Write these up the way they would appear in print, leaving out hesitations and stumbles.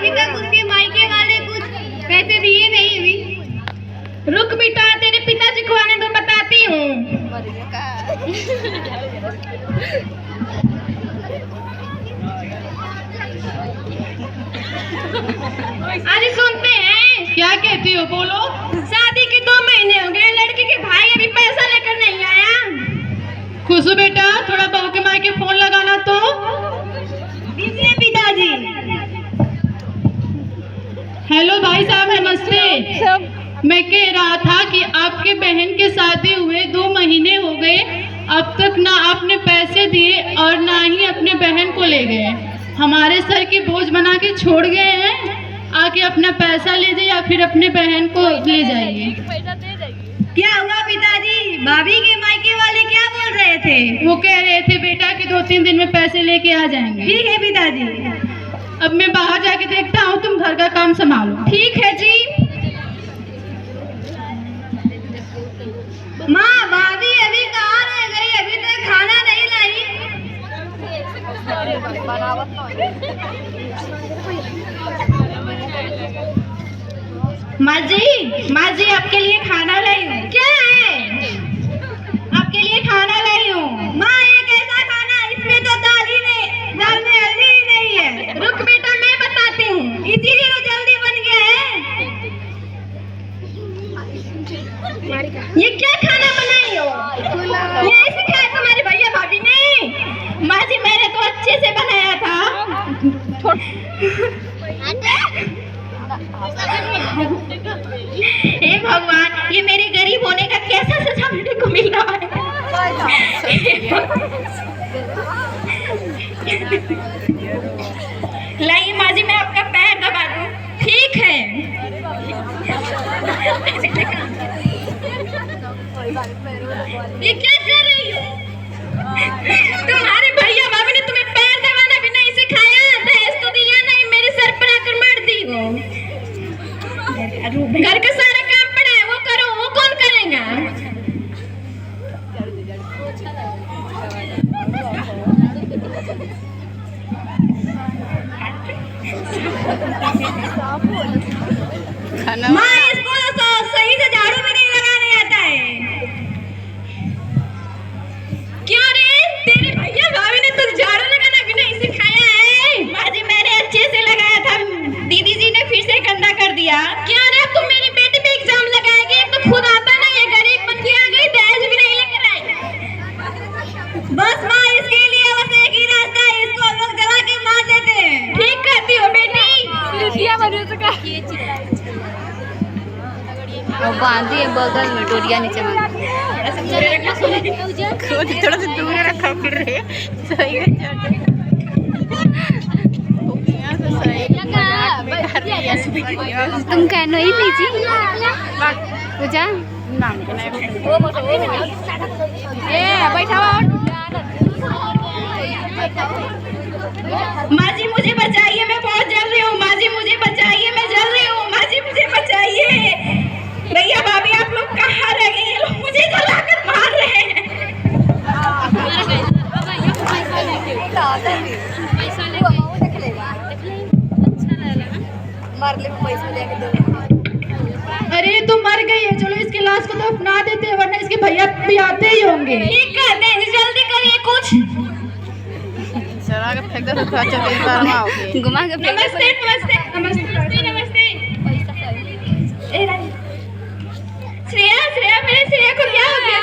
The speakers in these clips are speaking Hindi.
अभी तक उसके मायके वाले कुछ पैसे दिए नहीं। अभी रुक बेटा, तेरे पिताजी को आने दो, बताती हूँ। अरे सुनते हैं। क्या कहती हो, बोलो। शादी के 2 महीने हो गए, लड़की के भाई अभी पैसा लेकर नहीं आया। खुशू बेटा, थोड़ा बहू के मायके फोन लगाना तो। दीजिए पिताजी। हेलो भाई साहब, नमस्ते। मैं कह रहा था कि आपके बहन के शादी हुए 2 महीने हो गए, अब तक ना आपने पैसे दिए और ना ही अपने बहन को ले गए। हमारे सर की बोझ बना के छोड़ गए हैं। आके अपना पैसा ले जाइए या फिर अपने बहन को ले जाइए। क्या हुआ पिताजी? भाभी के मायके वाले क्या बोल रहे थे? वो कह रहे थे बेटा कि 2-3 दिन में पैसे लेके आ जाएंगे। ठीक है पिताजी। अब मैं बाहर जाके देखता हूँ, तुम घर का काम संभालो। ठीक है जी। माँ, भाभी अभी कहाँ रह गई? अभी तक खाना नहीं लाई। माँ जी आपके लिए खाना लाई हूँ। क्या है? आपके लिए खाना लाई हूँ। माँ, ये कैसा खाना? इसमें तो दाल में हल्दी ही नहीं है। रुक बेटा, मैं बताती हूँ, इसीलिए वो जल्दी बन गया है। ये क्या खाना बनाई हो? ये सिखाया तुम्हारे भैया भाभी ने? माँ जी, मैंने तो अच्छे से बनाया था। हे भगवान, ये मेरे गरीब होने का कैसा सजा मेरे को मिल रहा है। लाइए माँ जी, मैं आपका पैर दबा दूं। ठीक है। ये क्या कर रही हो? तुम्हारे भैया भाभी ने तुम्हें पैर दबाना भी नहीं सिखाया, दहेज तो दिया नहीं, मेरे सर पर आकर मार दी हो। घर का सारा काम पड़ा है, वो करो। वो कौन करेगा? माँ, इसको तो सही से झाड़ू भी नहीं लगाने आता है। क्यों रे? तेरे भैया भाभी ने तुझे झाड़ू लगाना भी नहीं सिखाया है? माँ जी, मैंने अच्छे से लगाया था, दीदी जी ने फिर से गंदा कर दिया। क्यों रे? तुम मेरी बेटी पे एग्जाम लगाएंगे? तो खुद आता नहीं है, गरीब बच्ची आ गई, दहेज भी नहीं लेकर आई। बस माँ, इसके लिए बस एक ही रास्ता है, इसको लोग जला के मार देते हैं। ठीक कहती हो बेटी। और बांधी बगल में डोरिया नीचे थोड़ा सा दूर रखा फिर रहे सही तुम कहना ही लीजिए पूजा नाम बैठा। माँ जी मुझे बचाइए, मैं बहुत जल रही हूँ। माँ जी मुझे बचाइए, मैं जल रही हूँ। माँ जी मुझे बचाइए। भैया भाभी आप लोग कहाँ रह गए? ये लोग मुझे जलाकर मार रहे हैं। अरे तो मर गई है, चलो इसकी लाश को तो अपना देते हैं, वरना इसके भैया भी आते ही होंगे। ठीक कर दे, जल्दी करिए कुछ। घुमा के नमस्ते नमस्ते नमस्ते नमस्ते। श्रेया श्रेया, मेरे श्रेया को क्या हो गया?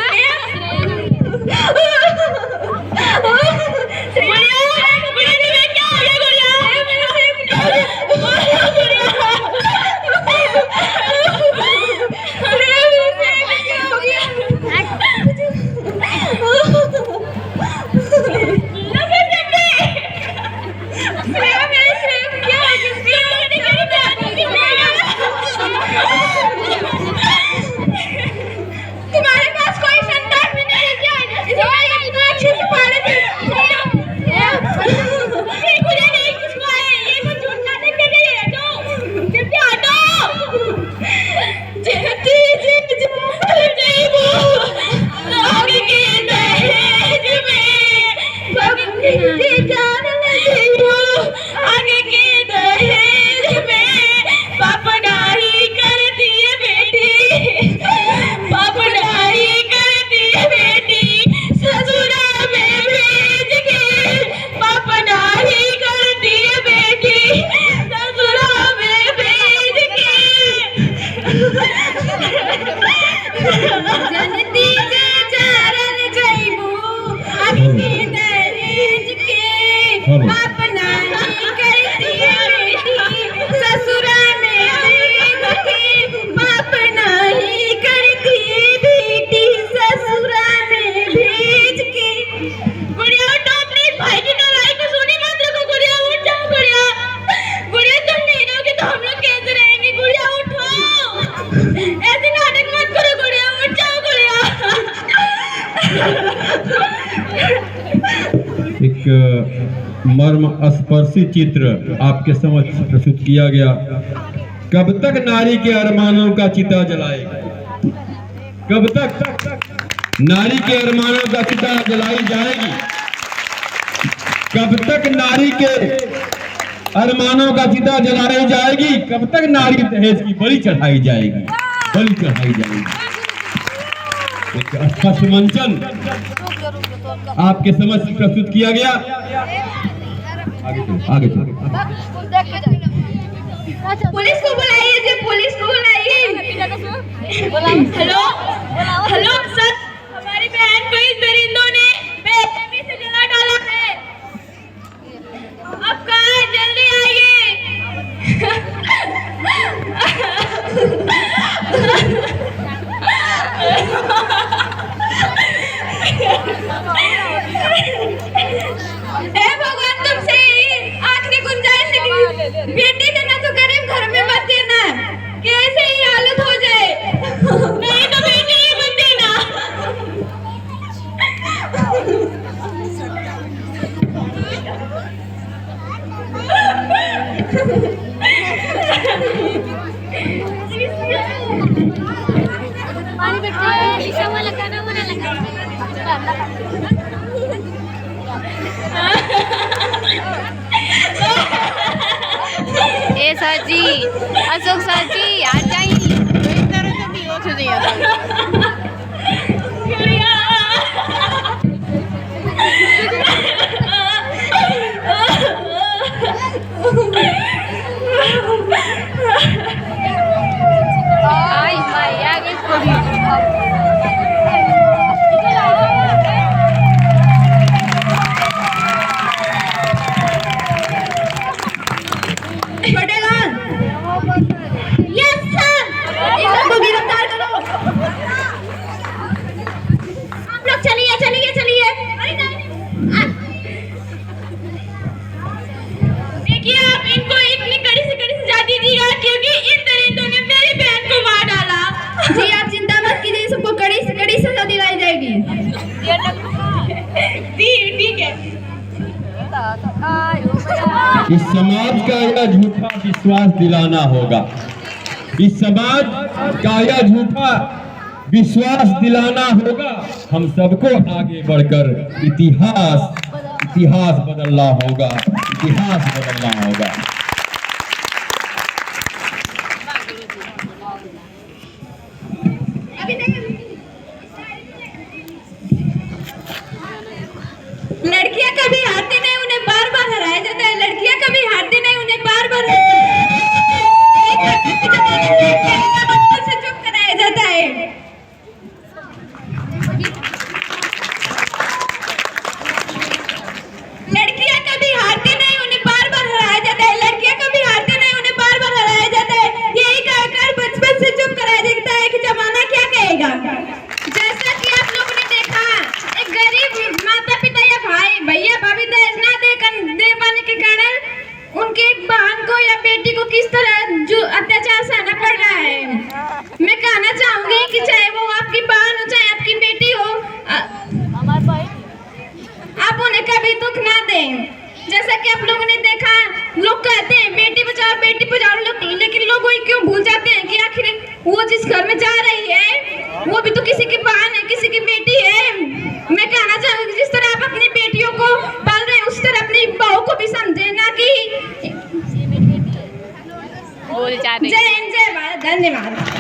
तुम्हारे पास कोई मर्म स्पर्शी चित्र आपके समक्ष प्रस्तुत किया गया। कब तक नारी के अरमानों का चिता जलाएगी? कब तक नारी के अरमानों का चिता जलाई जाएगी? कब तक नारी के अरमानों का चिता जलाई जाएगी? कब तक नारी दहेज की बलि चढ़ाई जाएगी? बलि चढ़ाई जाएगी। एक स्पष्ट मंचन आपके समक्ष प्रस्तुत किया गया। आगे चलो। पुलिस को बुलाइए जी, पुलिस को बुलाइए। हेलो हेलो सर, हमारी बहन को इस दरिंदों ने बेरहमी से जला डाला है। अब कहाँ है? जल्दी आइए। हे भगवान, तुमसे आखिरी गुंजाइश है कि बेटी देना तो करे, घर में मत देना। कैसे ही हालत हो जाए, नहीं तो बेटी ही मत देना। ए सर जी, अशोक सर जी आ जाइए। आई माई आगे पटेलाल, यस सर, इनको गिरफ्तार करो। आप लोग चलिए चलिए चलिए। देखिए, आप इनको इतनी कड़ी से सजा दीजिएगा क्योंकि इन दरिंदों ने मेरी बहन को मार डाला। जी आप चिंता मत कीजिए, सबको कड़ी से कड़ी सजा दिलाई जाएगी। ठीक है। इस समाज का यह झूठा विश्वास दिलाना होगा। इस समाज का यह झूठा विश्वास दिलाना होगा। हम सबको आगे बढ़कर इतिहास बदलना होगा। इतिहास बदलना होगा। लड़कियां कभी हारती नहीं, उन्हें बार बार हराया जाता है। लड़कियां कभी हारती नहीं, उन्हें बार बार से चुप कराया जाता है। लड़कियां कभी हारती नहीं, उन्हें बार बार हराया जाता है। लड़कियां कभी हारती नहीं, उन्हें बार बार हराया जाता है। यही कहकर बचपन से चुप कराया जाता है कि जमाना क्या कहेगा। जैसा कि आप लोगों ने देखा, एक गरीब माता पिता या भाई भैया भाभी दहेज ना दे पाने के कारण उनके बहन को या बेटी को किस तरह जो अत्याचार सहना पड़ रहा है। मैं कहना चाहूंगी कि चाहे वो आपकी बहन हो चाहे आपकी बेटी हो, आप उन्हें कभी दुख ना दें। जैसा कि आप लोगों ने देखा, लोग कहते हैं बेटी बचाओ लेकिन लोग वही क्यों भूल जाते हैं कि आखिर वो जिस घर में जा रही है वो भी तो किसी की बहन है, किसी की बेटी है। मैं कहना चाहूंगी जिस तरह आप अपनी बेटियों को पाल रहे हैं उस तरह अपनी बहू को भी समझे, ना कि बोल जा रही। जय हिंद, जय भारत, धन्यवाद।